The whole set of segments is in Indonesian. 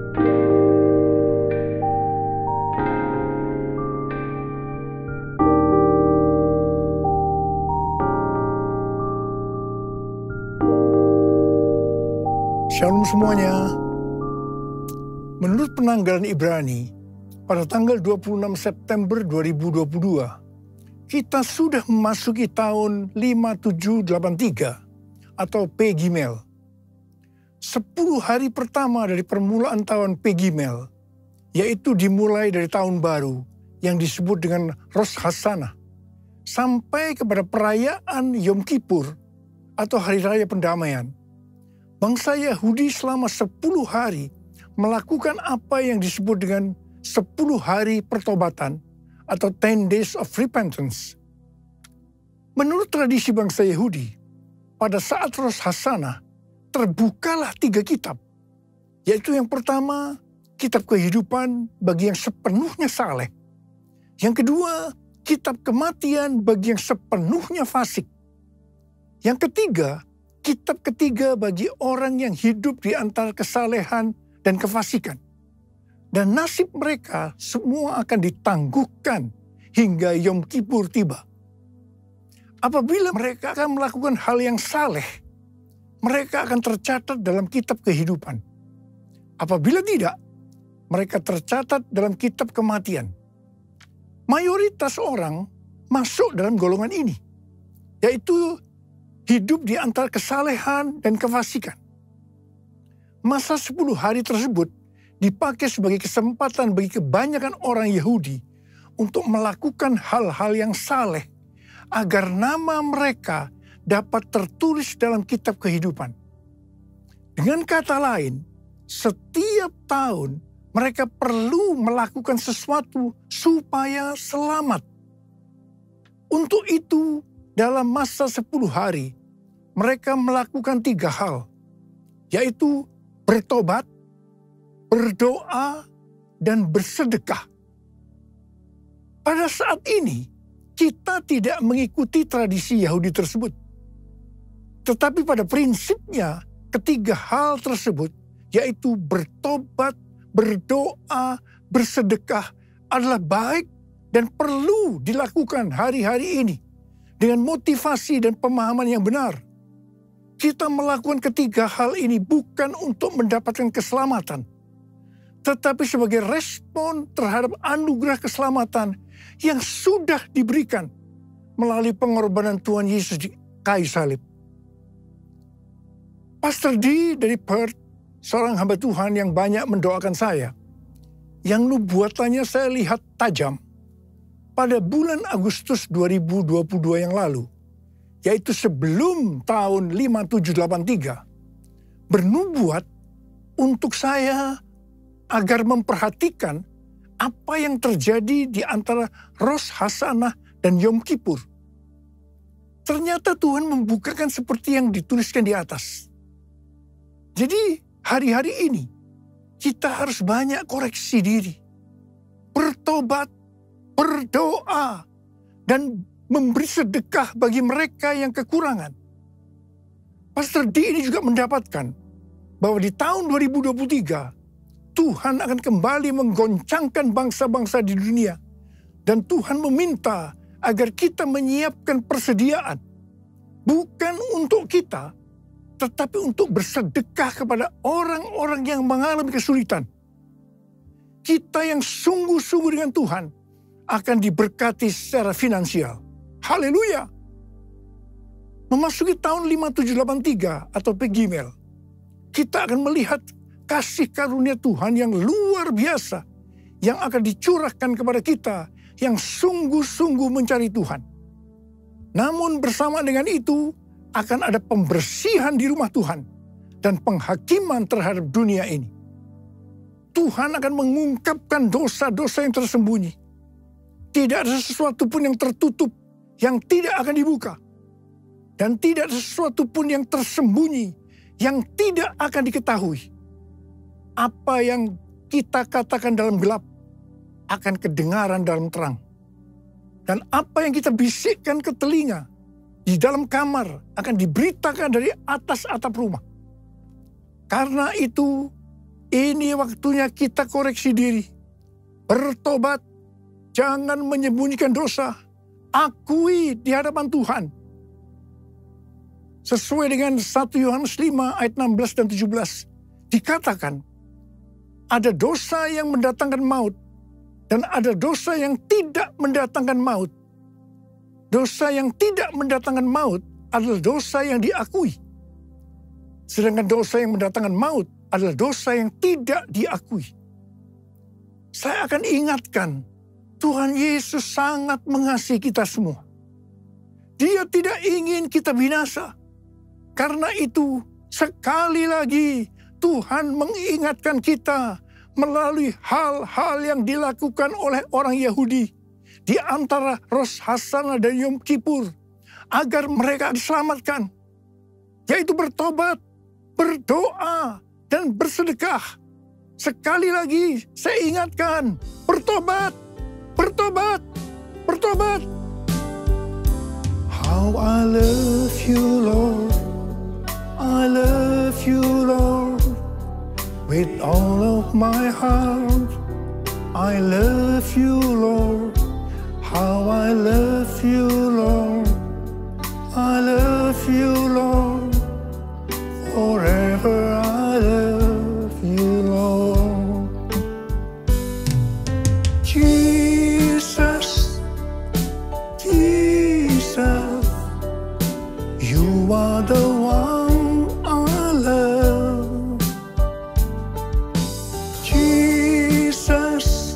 Shalom semuanya. Menurut penanggalan Ibrani, pada tanggal 26 September 2022, kita sudah memasuki tahun 5783 atau P Gimel. 10 hari pertama dari permulaan tahun P Gimel, yaitu dimulai dari tahun baru yang disebut dengan Rosh Hashanah, sampai kepada perayaan Yom Kippur atau Hari Raya Pendamaian. Bangsa Yahudi selama 10 hari melakukan apa yang disebut dengan 10 hari pertobatan atau 10 days of repentance. Menurut tradisi bangsa Yahudi, pada saat Rosh Hashanah terbukalah 3 kitab, yaitu yang pertama, kitab kehidupan bagi yang sepenuhnya saleh. Yang kedua, kitab kematian bagi yang sepenuhnya fasik. Yang ketiga, kitab ketiga bagi orang yang hidup di antara kesalehan dan kefasikan. Dan nasib mereka semua akan ditangguhkan hingga Yom Kippur tiba. Apabila mereka akan melakukan hal yang saleh, mereka akan tercatat dalam kitab kehidupan. Apabila tidak, mereka tercatat dalam kitab kematian. Mayoritas orang masuk dalam golongan ini, yaitu hidup di antara kesalehan dan kefasikan. Masa 10 hari tersebut dipakai sebagai kesempatan bagi kebanyakan orang Yahudi untuk melakukan hal-hal yang saleh agar nama mereka dapat tertulis dalam kitab kehidupan. Dengan kata lain, setiap tahun mereka perlu melakukan sesuatu supaya selamat. Untuk itu, dalam masa 10 hari, mereka melakukan 3 hal, yaitu bertobat, berdoa, dan bersedekah. Pada saat ini, kita tidak mengikuti tradisi Yahudi tersebut. Tetapi pada prinsipnya, ketiga hal tersebut, yaitu bertobat, berdoa, bersedekah, adalah baik dan perlu dilakukan hari-hari ini dengan motivasi dan pemahaman yang benar. Kita melakukan ketiga hal ini bukan untuk mendapatkan keselamatan, tetapi sebagai respon terhadap anugerah keselamatan yang sudah diberikan melalui pengorbanan Tuhan Yesus di kayu salib. Pastor D dari Perth, seorang hamba Tuhan yang banyak mendoakan saya, yang nubuatannya saya lihat tajam pada bulan Agustus 2022 yang lalu, yaitu sebelum tahun 5783, bernubuat untuk saya agar memperhatikan apa yang terjadi di antara Rosh Hashanah dan Yom Kippur. Ternyata Tuhan membukakan seperti yang dituliskan di atas. Jadi hari-hari ini kita harus banyak koreksi diri, bertobat, berdoa, dan memberi sedekah bagi mereka yang kekurangan. Pastor D ini juga mendapatkan bahwa di tahun 2023, Tuhan akan kembali menggoncangkan bangsa-bangsa di dunia. Dan Tuhan meminta agar kita menyiapkan persediaan. Bukan untuk kita, tetapi untuk bersedekah kepada orang-orang yang mengalami kesulitan. Kita yang sungguh-sungguh dengan Tuhan akan diberkati secara finansial. Haleluya. Memasuki tahun 5783 atau P Gimel, kita akan melihat kasih karunia Tuhan yang luar biasa yang akan dicurahkan kepada kita yang sungguh-sungguh mencari Tuhan. Namun bersama dengan itu akan ada pembersihan di rumah Tuhan dan penghakiman terhadap dunia ini. Tuhan akan mengungkapkan dosa-dosa yang tersembunyi. Tidak ada sesuatu pun yang tertutup yang tidak akan dibuka. Dan tidak ada sesuatu pun yang tersembunyi yang tidak akan diketahui. Apa yang kita katakan dalam gelap akan kedengaran dalam terang. Dan apa yang kita bisikkan ke telinga di dalam kamar akan diberitakan dari atas atap rumah. Karena itu Ini waktunya kita koreksi diri. Bertobat, jangan menyembunyikan dosa. Akui di hadapan Tuhan. Sesuai dengan 1 Yohanes 5 ayat 16 dan 17. Dikatakan, ada dosa yang mendatangkan maut, dan ada dosa yang tidak mendatangkan maut. Dosa yang tidak mendatangkan maut adalah dosa yang diakui. Sedangkan dosa yang mendatangkan maut adalah dosa yang tidak diakui. Saya akan ingatkan, Tuhan Yesus sangat mengasihi kita semua. Dia tidak ingin kita binasa. Karena itu, sekali lagi Tuhan mengingatkan kita melalui hal-hal yang dilakukan oleh orang Yahudi di antara Rosh Hashanah dan Yom Kippur, agar mereka diselamatkan, yaitu bertobat, berdoa, dan bersedekah. Sekali lagi saya ingatkan, bertobat, bertobat, bertobat. How I love you, Lord. I love you, Lord. With all of my heart, I love you, Lord. How I love you, Lord. I love you, Lord. Forever I love you, Lord. Jesus, Jesus, you are the one I love. Jesus,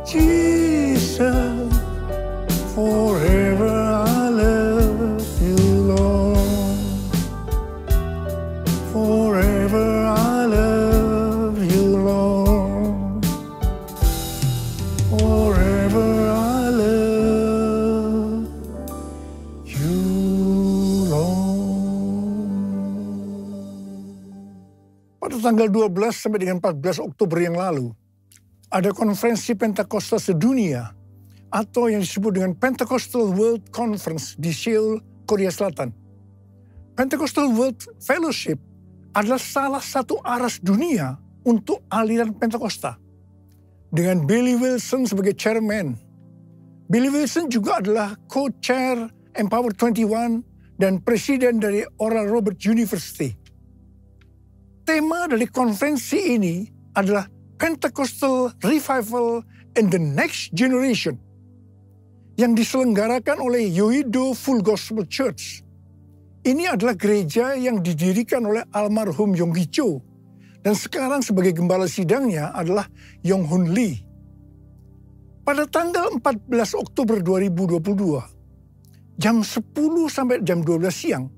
Jesus, forever I love you, Lord. Forever I love you, Lord. Forever I love you, Lord. Pada tanggal 12 sampai dengan 14 Oktober yang lalu, ada konferensi Pentakosta sedunia atau yang disebut dengan Pentecostal World Conference di Seoul, Korea Selatan. Pentecostal World Fellowship adalah salah satu aras dunia untuk aliran Pentakosta. Dengan Billy Wilson sebagai chairman. Billy Wilson juga adalah co-chair Empower 21 dan presiden dari Oral Roberts University. Tema dari konferensi ini adalah Pentecostal Revival in the Next Generation yang diselenggarakan oleh Yoido Full Gospel Church. Ini adalah gereja yang didirikan oleh almarhum Yonggi Cho dan sekarang sebagai gembala sidangnya adalah Yong Hun Lee. Pada tanggal 14 Oktober 2022, jam 10 sampai jam 12 siang,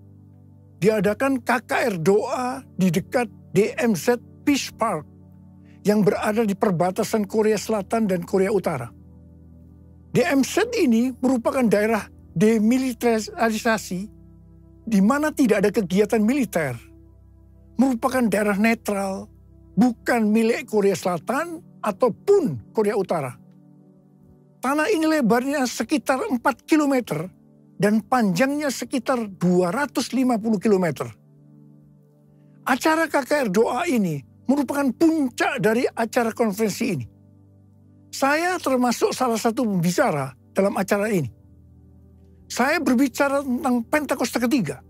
diadakan KKR doa di dekat DMZ Peace Park yang berada di perbatasan Korea Selatan dan Korea Utara. DMZ ini merupakan daerah demilitarisasi di mana tidak ada kegiatan militer. Merupakan daerah netral, bukan milik Korea Selatan ataupun Korea Utara. Tanah ini lebarnya sekitar 4 km dan panjangnya sekitar 250 km. Acara KKR doa ini merupakan puncak dari acara konferensi ini. Saya termasuk salah satu pembicara dalam acara ini. Saya berbicara tentang Pentakosta ketiga.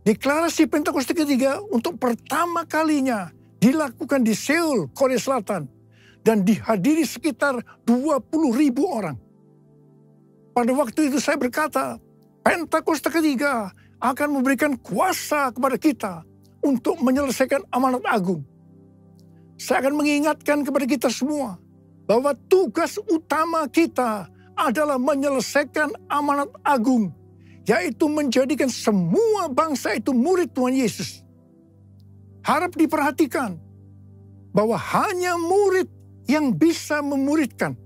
Deklarasi Pentakosta ketiga untuk pertama kalinya dilakukan di Seoul, Korea Selatan, dan dihadiri sekitar 20.000 orang. Pada waktu itu saya berkata, Pentakosta ketiga akan memberikan kuasa kepada kita untuk menyelesaikan amanat agung. Saya akan mengingatkan kepada kita semua bahwa tugas utama kita adalah menyelesaikan amanat agung, yaitu menjadikan semua bangsa itu murid Tuhan Yesus. Harap diperhatikan bahwa hanya murid yang bisa memuridkan.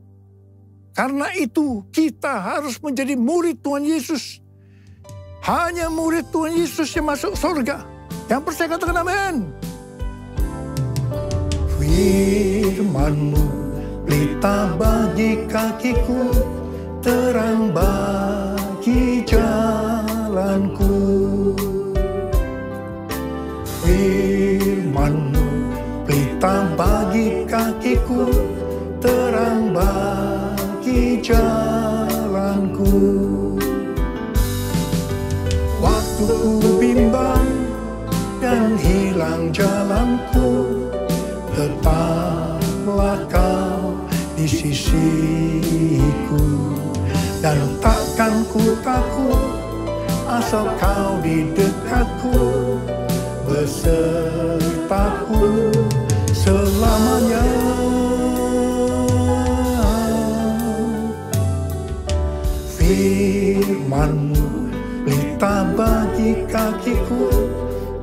Karena itu kita harus menjadi murid Tuhan Yesus. Hanya murid Tuhan Yesus yang masuk surga. Yang percaya katakan amin. Firman-Mu pelita bagi kakiku, terang bagi jalanku. Firman-Mu pelita bagi kakiku, terang bagi jalanku. Waktu ku bimbang dan hilang jalanku, tetaplah kau di sisiku. Dan takkan ku takut asal kau di dekatku, besertaku selamanya. Firman-Mu pelita bagi kakiku,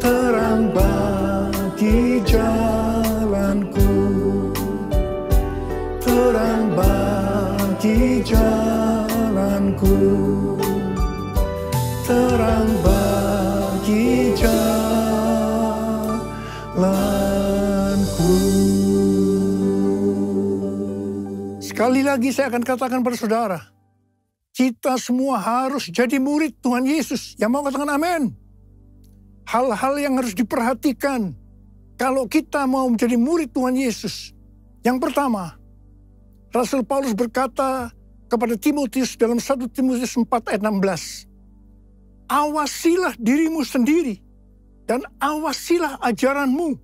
terang bagi jalanku, terang bagi jalanku, terang bagi jalanku. Sekali lagi saya akan katakan pada saudara, kita semua harus jadi murid Tuhan Yesus. Yang mau katakan amin. Hal-hal yang harus diperhatikan kalau kita mau menjadi murid Tuhan Yesus. Yang pertama, Rasul Paulus berkata kepada Timotius dalam 1 Timotius 4 ayat 16. Awasilah dirimu sendiri dan awasilah ajaranmu.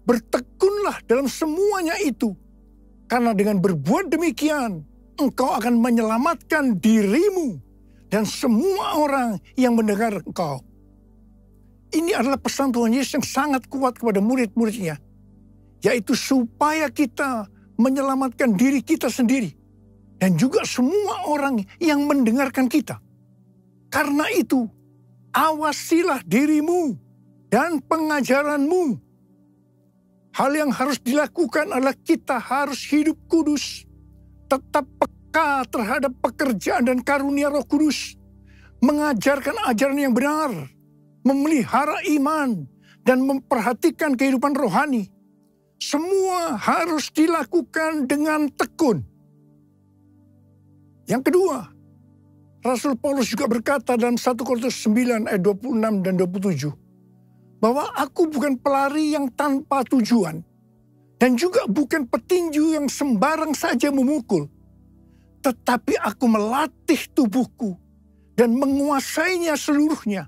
Bertekunlah dalam semuanya itu. Karena dengan berbuat demikian, engkau akan menyelamatkan dirimu dan semua orang yang mendengar engkau. Ini adalah pesan Tuhan Yesus yang sangat kuat kepada murid-muridnya. Yaitu supaya kita menyelamatkan diri kita sendiri. Dan juga semua orang yang mendengarkan kita. Karena itu, awasilah dirimu dan pengajaranmu. Hal yang harus dilakukan adalah kita harus hidup kudus. Tetap peka terhadap pekerjaan dan karunia Roh Kudus. Mengajarkan ajaran yang benar. Memelihara iman dan memperhatikan kehidupan rohani. Semua harus dilakukan dengan tekun. Yang kedua, Rasul Paulus juga berkata dalam 1 Korintus 9 ayat 26 dan 27, bahwa aku bukan pelari yang tanpa tujuan, dan juga bukan petinju yang sembarang saja memukul, tetapi aku melatih tubuhku dan menguasainya seluruhnya,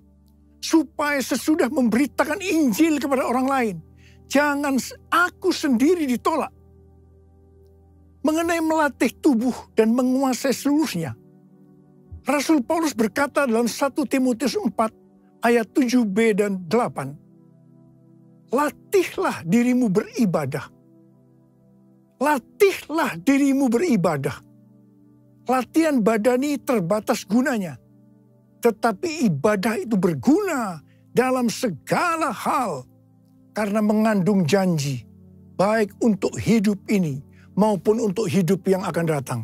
supaya sesudah memberitakan Injil kepada orang lain, jangan aku sendiri ditolak. Mengenai melatih tubuh dan menguasai seluruhnya, Rasul Paulus berkata dalam 1 Timotius 4 ayat 7b dan 8. Latihlah dirimu beribadah. Latihlah dirimu beribadah. Latihan badani terbatas gunanya. Tetapi ibadah itu berguna dalam segala hal. Karena mengandung janji. Baik untuk hidup ini maupun untuk hidup yang akan datang.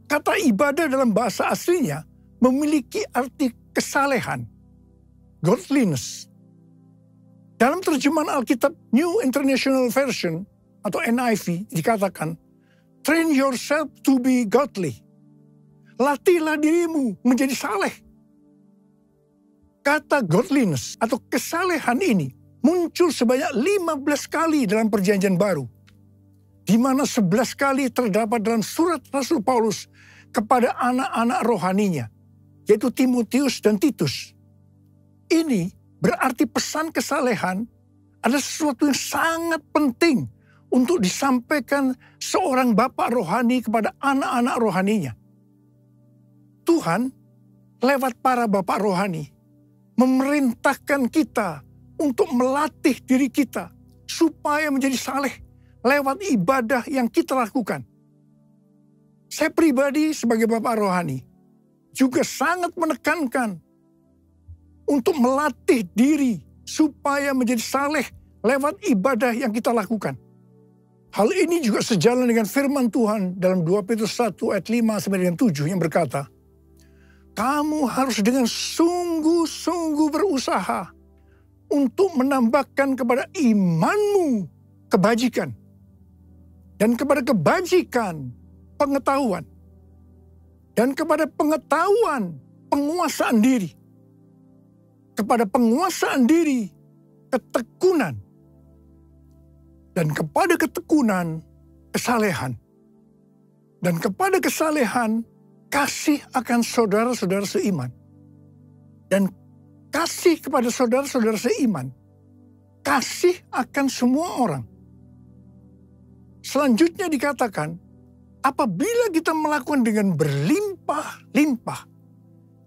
Kata ibadah dalam bahasa aslinya memiliki arti kesalehan, godliness. Dalam terjemahan Alkitab New International Version atau NIV dikatakan, train yourself to be godly. Latihlah dirimu menjadi saleh. Kata godliness atau kesalehan ini muncul sebanyak 15 kali dalam Perjanjian Baru, di mana 11 kali terdapat dalam surat Rasul Paulus kepada anak-anak rohaninya, yaitu Timotius dan Titus. Ini berarti pesan kesalehan adalah sesuatu yang sangat penting untuk disampaikan seorang bapak rohani kepada anak-anak rohaninya. Tuhan lewat para bapak rohani memerintahkan kita untuk melatih diri kita supaya menjadi saleh lewat ibadah yang kita lakukan. Saya pribadi sebagai bapak rohani juga sangat menekankan untuk melatih diri supaya menjadi saleh lewat ibadah yang kita lakukan. Hal ini juga sejalan dengan firman Tuhan dalam 2 Petrus 1 ayat 5 sampai dengan 7 yang berkata, kamu harus dengan sungguh-sungguh berusaha untuk menambahkan kepada imanmu kebajikan. Dan kepada kebajikan pengetahuan. Dan kepada pengetahuan penguasaan diri. Kepada penguasaan diri ketekunan. Dan kepada ketekunan, kesalehan. Dan kepada kesalehan, kasih akan saudara-saudara seiman. Dan kasih kepada saudara-saudara seiman, kasih akan semua orang. Selanjutnya dikatakan, apabila kita melakukan dengan berlimpah-limpah,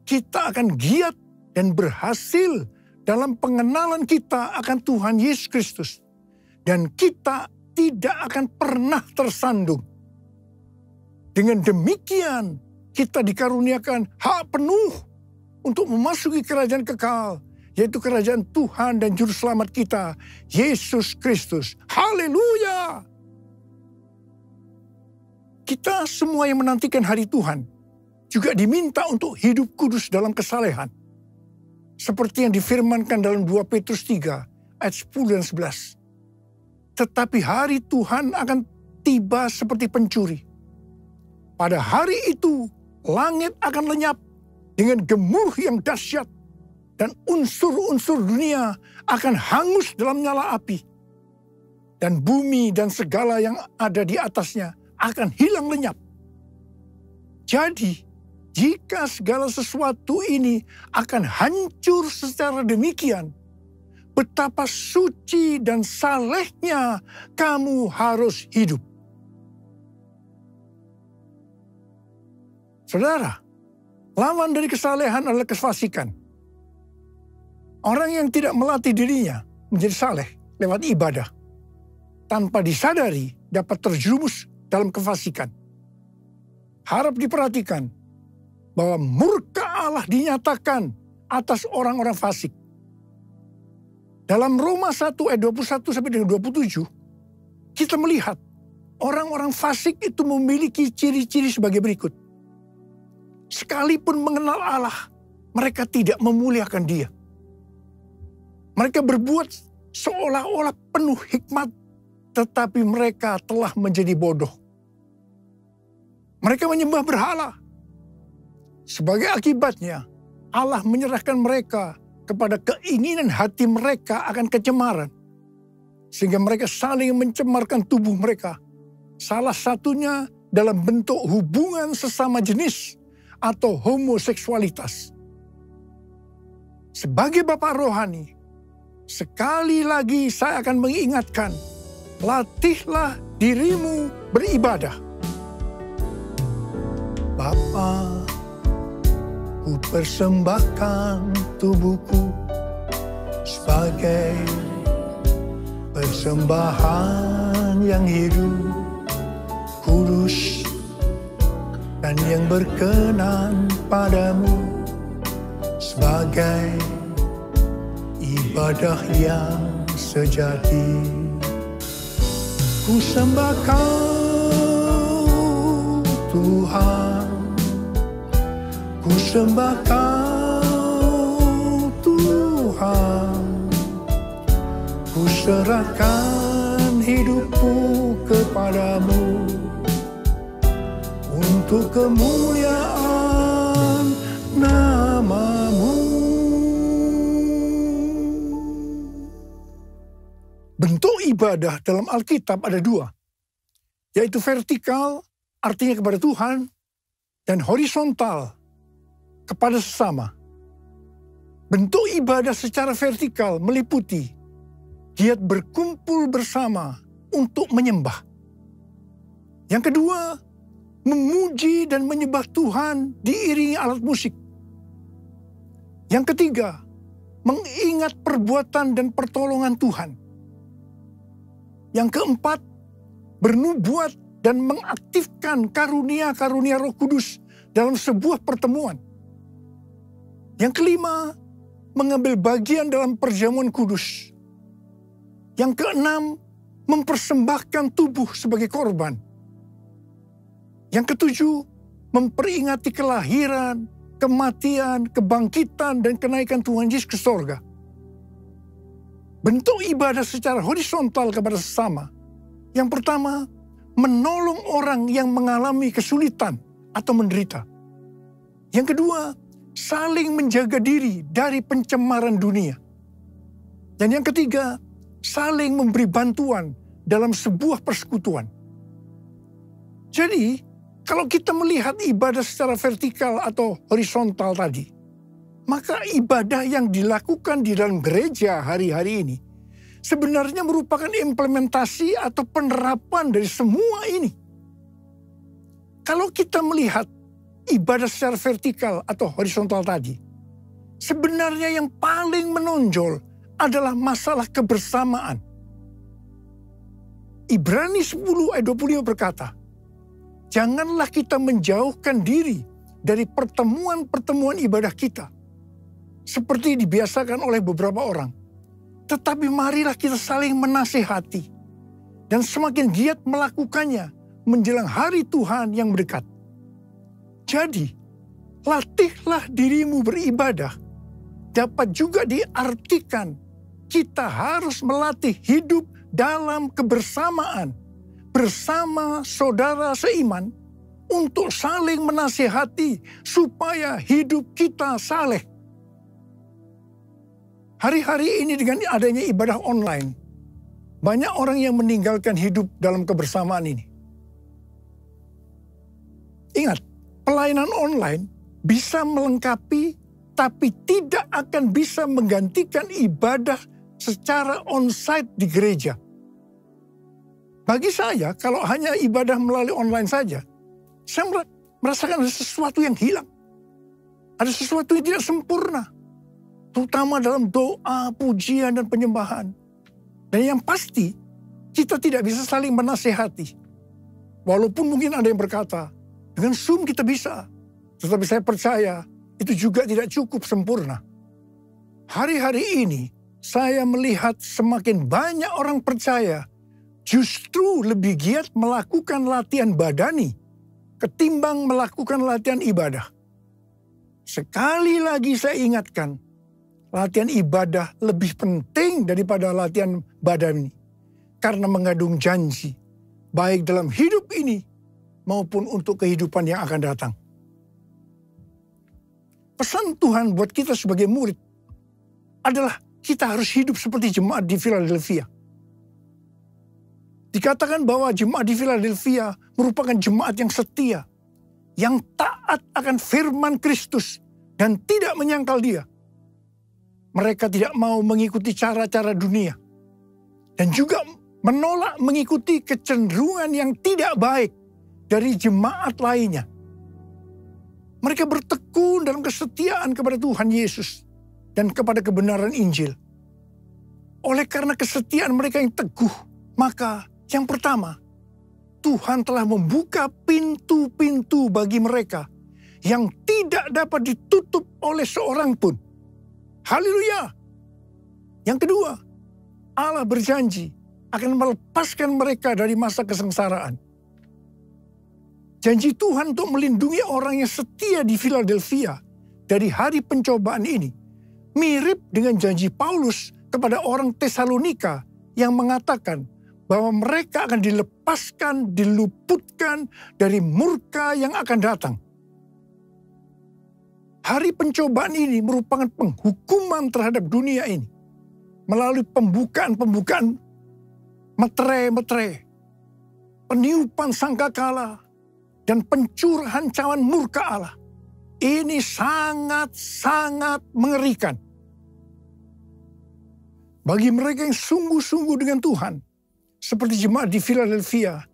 kita akan giat dan berhasil dalam pengenalan kita akan Tuhan Yesus Kristus. Dan kita tidak akan pernah tersandung. Dengan demikian, kita dikaruniakan hak penuh untuk memasuki kerajaan kekal, yaitu kerajaan Tuhan dan Juru Selamat kita, Yesus Kristus. Haleluya! Kita semua yang menantikan hari Tuhan juga diminta untuk hidup kudus dalam kesalehan. Seperti yang difirmankan dalam 2 Petrus 3 ayat 10 dan 11. Tetapi hari Tuhan akan tiba seperti pencuri. Pada hari itu langit akan lenyap dengan gemuruh yang dahsyat dan unsur-unsur dunia akan hangus dalam nyala api. Dan bumi dan segala yang ada di atasnya akan hilang lenyap. Jadi, jika segala sesuatu ini akan hancur secara demikian, betapa suci dan salehnya kamu harus hidup. Saudara, lawan dari kesalehan adalah kefasikan. Orang yang tidak melatih dirinya menjadi saleh lewat ibadah, tanpa disadari dapat terjerumus dalam kefasikan. Harap diperhatikan bahwa murka Allah dinyatakan atas orang-orang fasik. Dalam Roma 1 ayat 21 sampai dengan 27, kita melihat orang-orang fasik itu memiliki ciri-ciri sebagai berikut. Sekalipun mengenal Allah, mereka tidak memuliakan Dia. Mereka berbuat seolah-olah penuh hikmat, tetapi mereka telah menjadi bodoh. Mereka menyembah berhala. Sebagai akibatnya, Allah menyerahkan mereka kepada keinginan hati mereka akan kecemaran. Sehingga mereka saling mencemarkan tubuh mereka. Salah satunya dalam bentuk hubungan sesama jenis atau homoseksualitas. Sebagai Bapak rohani, sekali lagi saya akan mengingatkan, latihlah dirimu beribadah. Bapa, ku persembahkan tubuhku sebagai persembahan yang hidup, kudus, dan yang berkenan padamu, sebagai ibadah yang sejati. Ku sembah Kau, Tuhan. Ku sembah Kau, Tuhan. Ku serahkan hidupku kepadamu untuk kemuliaan nama-Mu. Bentuk ibadah dalam Alkitab ada dua, yaitu vertikal, artinya kepada Tuhan, dan horizontal, kepada sesama. Bentuk ibadah secara vertikal meliputi giat berkumpul bersama untuk menyembah. Yang kedua, memuji dan menyembah Tuhan diiringi alat musik. Yang ketiga, mengingat perbuatan dan pertolongan Tuhan. Yang keempat, bernubuat dan mengaktifkan karunia-karunia Roh Kudus dalam sebuah pertemuan. Yang kelima, mengambil bagian dalam perjamuan kudus. Yang keenam, mempersembahkan tubuh sebagai korban. Yang ketujuh, memperingati kelahiran, kematian, kebangkitan, dan kenaikan Tuhan Yesus ke sorga. Bentuk ibadah secara horizontal kepada sesama. Yang pertama, menolong orang yang mengalami kesulitan atau menderita. Yang kedua, saling menjaga diri dari pencemaran dunia. Dan yang ketiga, saling memberi bantuan dalam sebuah persekutuan. Jadi, kalau kita melihat ibadah secara vertikal atau horizontal tadi, maka ibadah yang dilakukan di dalam gereja hari-hari ini sebenarnya merupakan implementasi atau penerapan dari semua ini. Kalau kita melihat ibadah secara vertikal atau horizontal tadi, sebenarnya yang paling menonjol adalah masalah kebersamaan. Ibrani 10 ayat 25 berkata, janganlah kita menjauhkan diri dari pertemuan-pertemuan ibadah kita, seperti dibiasakan oleh beberapa orang. Tetapi marilah kita saling menasihati, dan semakin giat melakukannya menjelang hari Tuhan yang mendekat. Jadi, latihlah dirimu beribadah, dapat juga diartikan kita harus melatih hidup dalam kebersamaan bersama saudara seiman untuk saling menasihati supaya hidup kita saleh. Hari-hari ini dengan adanya ibadah online, banyak orang yang meninggalkan hidup dalam kebersamaan ini. Ingat, pelayanan online bisa melengkapi tapi tidak akan bisa menggantikan ibadah secara on-site di gereja. Bagi saya, kalau hanya ibadah melalui online saja, saya merasakan ada sesuatu yang hilang. Ada sesuatu yang tidak sempurna. Terutama dalam doa, pujian, dan penyembahan. Dan yang pasti, kita tidak bisa saling menasehati. Walaupun mungkin ada yang berkata, dengan Zoom kita bisa. Tetapi saya percaya, itu juga tidak cukup sempurna. Hari-hari ini, saya melihat semakin banyak orang percaya justru lebih giat melakukan latihan badani ketimbang melakukan latihan ibadah. Sekali lagi saya ingatkan, latihan ibadah lebih penting daripada latihan badani karena mengandung janji, baik dalam hidup ini maupun untuk kehidupan yang akan datang. Pesan Tuhan buat kita sebagai murid adalah kita harus hidup seperti jemaat di Philadelphia. Dikatakan bahwa jemaat di Philadelphia merupakan jemaat yang setia, yang taat akan firman Kristus dan tidak menyangkal Dia. Mereka tidak mau mengikuti cara-cara dunia dan juga menolak mengikuti kecenderungan yang tidak baik dari jemaat lainnya. Mereka bertekun dalam kesetiaan kepada Tuhan Yesus dan kepada kebenaran Injil. Oleh karena kesetiaan mereka yang teguh, maka yang pertama, Tuhan telah membuka pintu-pintu bagi mereka yang tidak dapat ditutup oleh seorang pun. Haleluya! Yang kedua, Allah berjanji akan melepaskan mereka dari masa kesengsaraan. Janji Tuhan untuk melindungi orang yang setia di Philadelphia dari hari pencobaan ini mirip dengan janji Paulus kepada orang Tesalonika yang mengatakan bahwa mereka akan dilepaskan, diluputkan dari murka yang akan datang. Hari pencobaan ini merupakan penghukuman terhadap dunia ini melalui pembukaan meterai, peniupan sangkakala, dan pencurahan cawan murka Allah. Ini sangat-sangat mengerikan. Bagi mereka yang sungguh-sungguh dengan Tuhan, seperti jemaat di Philadelphia,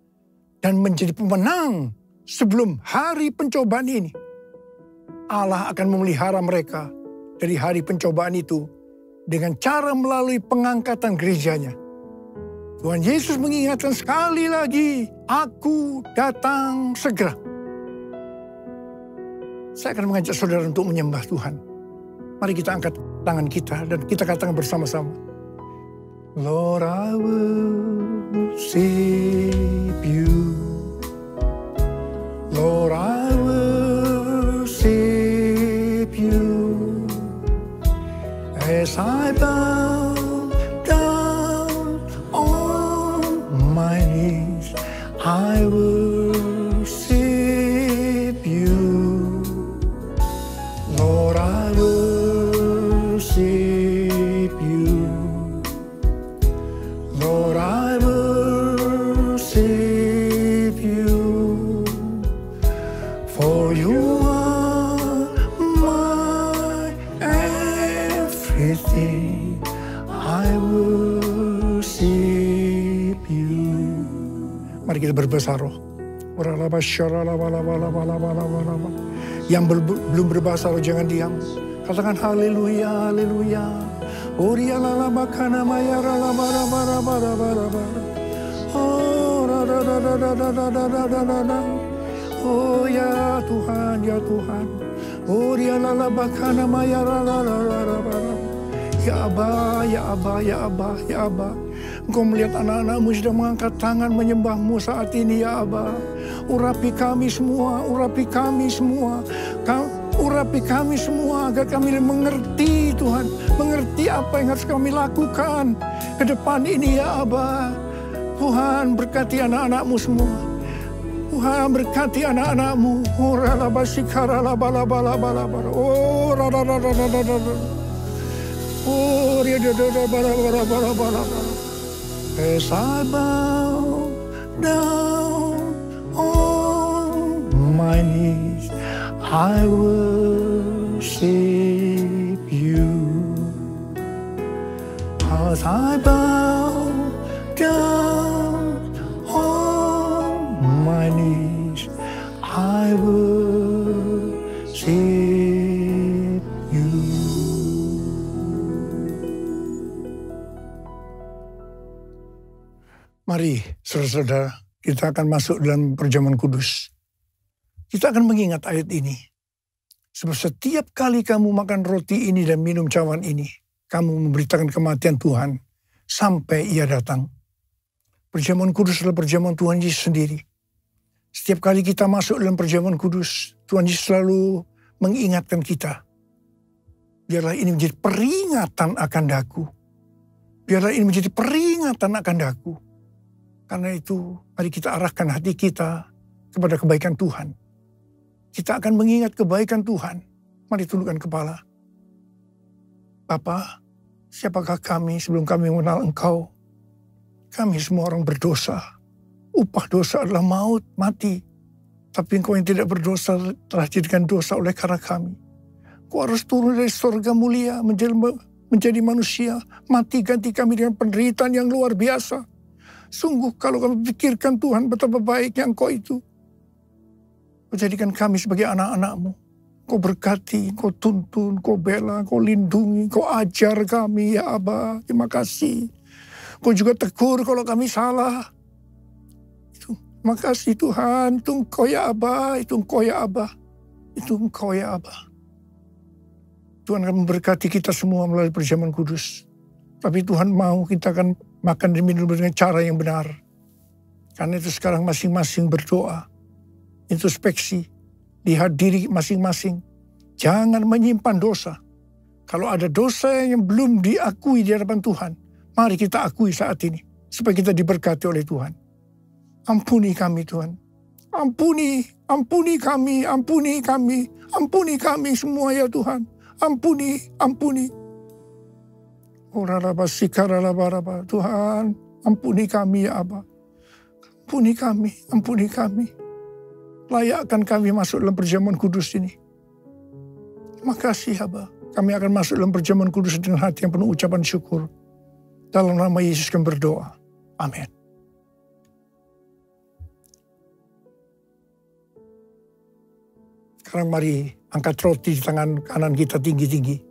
dan menjadi pemenang sebelum hari pencobaan ini, Allah akan memelihara mereka dari hari pencobaan itu dengan cara melalui pengangkatan gerejanya. Tuhan Yesus mengingatkan sekali lagi, "Aku datang segera." Saya akan mengajak saudara untuk menyembah Tuhan. Mari kita angkat tangan kita dan kita katakan bersama-sama, Lord, I worship you. Lord, I worship you. As I bow down on my knees, I worship you. Lord, I worship you. Lord, I worship Mari kita berbahasa roh. Yang belum berbahasa roh jangan diam. Katakan haleluya, haleluya. Oh ya Tuhan, ya Tuhan. Ya Aba, ya Aba, ya Aba, ya Aba. Engkau melihat anak-anakmu sedang mengangkat tangan menyembahmu saat ini, ya Aba. Urapi kami semua, urapi kami semua. Urapi kami semua agar kami mengerti Tuhan. Mengerti apa yang harus kami lakukan ke depan ini, ya Aba. Tuhan berkati anak-anakmu semua. Tuhan berkati anak-anakmu. Oh, as I bow down on my knees, I worship you. As I bow down on my knees, I worship you. Mari, saudara-saudara, kita akan masuk dalam perjamuan kudus. Kita akan mengingat ayat ini. Sebab setiap kali kamu makan roti ini dan minum cawan ini, kamu memberitakan kematian Tuhan sampai Ia datang. Perjamuan kudus adalah perjamuan Tuhan Yesus sendiri. Setiap kali kita masuk dalam perjamuan kudus, Tuhan Yesus selalu mengingatkan kita. Biarlah ini menjadi peringatan akan daku. Biarlah ini menjadi peringatan akan daku. Karena itu, mari kita arahkan hati kita kepada kebaikan Tuhan. Kita akan mengingat kebaikan Tuhan. Mari tundukkan kepala. Bapa, siapakah kami sebelum kami mengenal Engkau? Kami semua orang berdosa. Upah dosa adalah maut, mati. Tapi Engkau yang tidak berdosa telah jadikan dosa oleh karena kami. Engkau harus turun dari surga mulia menjadi manusia. Mati ganti kami dengan penderitaan yang luar biasa. Sungguh kalau kami pikirkan Tuhan betapa baiknya Engkau itu. Kau jadikan kami sebagai anak-anak-Mu. Kau berkati, Kau tuntun, Kau bela, Kau lindungi, Kau ajar kami, ya Aba. Terima kasih. Kau juga tegur kalau kami salah. Terima kasih Tuhan. Itu Engkau ya Aba, itu Engkau ya Aba. Itu Engkau ya Aba. Tuhan akan memberkati kita semua melalui perjamuan kudus. Tapi Tuhan mau kita akan makan dan minum dengan cara yang benar. Karena itu sekarang masing-masing berdoa. Introspeksi. Lihat diri masing-masing. Jangan menyimpan dosa. Kalau ada dosa yang belum diakui di hadapan Tuhan, mari kita akui saat ini. Supaya kita diberkati oleh Tuhan. Ampuni kami Tuhan. Ampuni kami, ampuni kami. Ampuni kami semua ya Tuhan. Ampuni. Tuhan, ampuni kami ya Aba. Ampuni kami. Layakkan kami masuk dalam perjamuan kudus ini. Terima kasih Aba. Kami akan masuk dalam perjamuan kudus dengan hati yang penuh ucapan syukur. Dalam nama Yesus kami berdoa. Amin. Sekarang mari angkat roti di tangan kanan kita tinggi-tinggi.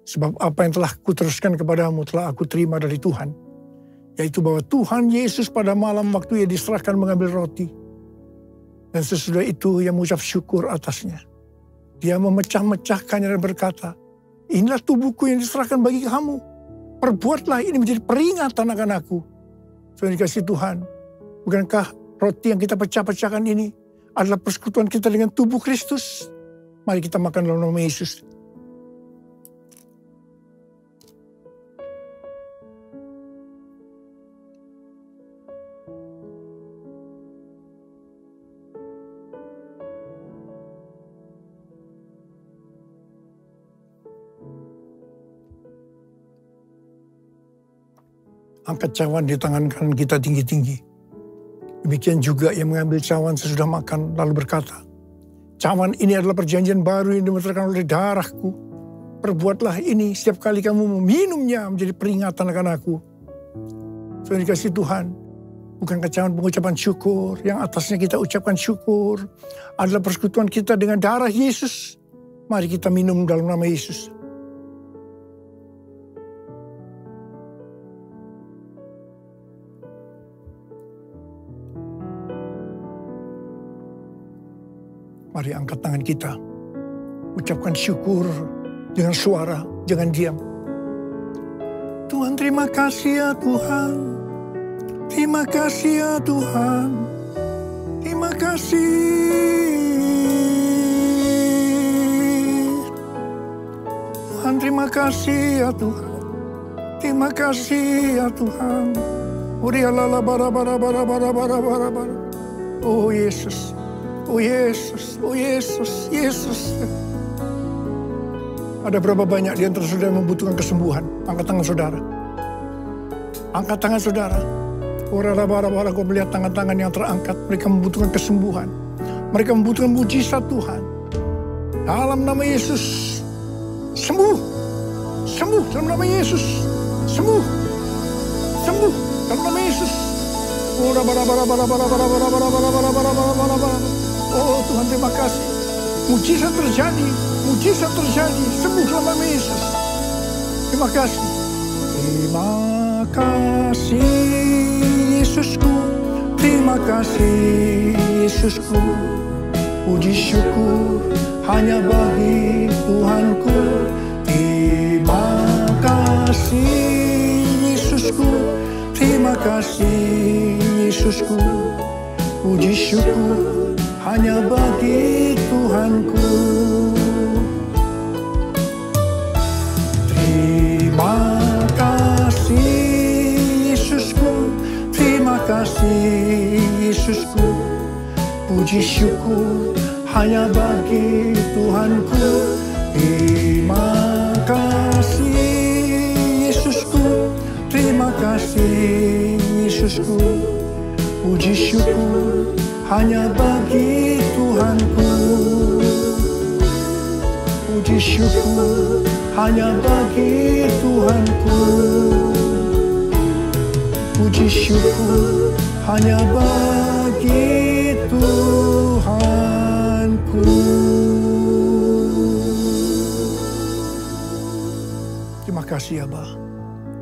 Sebab apa yang telah kuteruskan kepadamu telah aku terima dari Tuhan. Yaitu bahwa Tuhan Yesus pada malam waktu Ia diserahkan mengambil roti. Dan sesudah itu Ia mengucap syukur atasnya. Dia memecah-mecahkannya dan berkata, inilah tubuhku yang diserahkan bagi kamu. Perbuatlah ini menjadi peringatan akan aku. Tuhan dikasih Tuhan. Bukankah roti yang kita pecah-pecahkan ini adalah persekutuan kita dengan tubuh Kristus? Mari kita makan dalam nama Yesus. Angkat cawan di tangan kanan kita tinggi-tinggi. Demikian juga yang mengambil cawan sesudah makan lalu berkata, cawan ini adalah perjanjian baru yang dimeterkan oleh darahku. Perbuatlah ini setiap kali kamu meminumnya menjadi peringatan akan aku. Tuhan dikasih Tuhan. bukan kecaman pengucapan syukur. Yang atasnya kita ucapkan syukur adalah persekutuan kita dengan darah Yesus. Mari kita minum dalam nama Yesus. Mari angkat tangan kita. Ucapkan syukur dengan suara, jangan diam. Tuhan, terima kasih ya Tuhan. Terima kasih ya Tuhan. Terima kasih. Tuhan, terima kasih ya Tuhan. Terima kasih ya Tuhan. Oh Yesus. Oh Yesus, oh Yesus, Yesus. Ada berapa banyak di antara saudara yang membutuhkan kesembuhan? Angkat tangan saudara. Angkat tangan saudara. Orang-orang kau melihat tangan-tangan yang terangkat. Mereka membutuhkan kesembuhan. Mereka membutuhkan mujizat Tuhan. Dalam nama Yesus. Sembuh. Sembuh dalam nama Yesus. Sembuh. Sembuh dalam nama Yesus. Oh Tuhan, terima kasih. Mujizat terjadi. Mujizat terjadi. Sembuh dalam nama Yesus. Terima kasih. Terima kasih Yesusku. Terima kasih Yesusku. Puji syukur hanya bagi Tuhanku. Terima kasih Yesusku. Terima kasih Yesusku. Puji syukur hanya bagi Tuhanku. Terima kasih Yesusku. Terima kasih Yesusku. Puji syukur hanya bagi Tuhanku. Terima kasih Yesusku. Terima kasih Yesusku. Puji syukur hanya bagi Tuhanku. Puji syukur hanya bagi Tuhanku. Puji syukur hanya bagi Tuhanku. Terima kasih ya Bapa.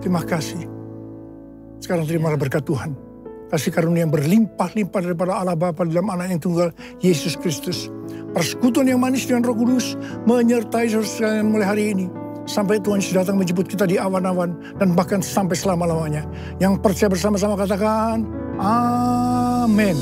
Terima kasih. Sekarang terimalah berkat Tuhan. Kasih karunia yang berlimpah-limpah daripada Allah Bapa dalam anak yang tunggal Yesus Kristus. Persekutuan yang manis dengan Roh Kudus menyertai saudara sekalian mulai hari ini. Sampai Tuhan Yesus datang menjemput kita di awan-awan dan bahkan sampai selama-lamanya. Yang percaya bersama-sama katakan, Amin.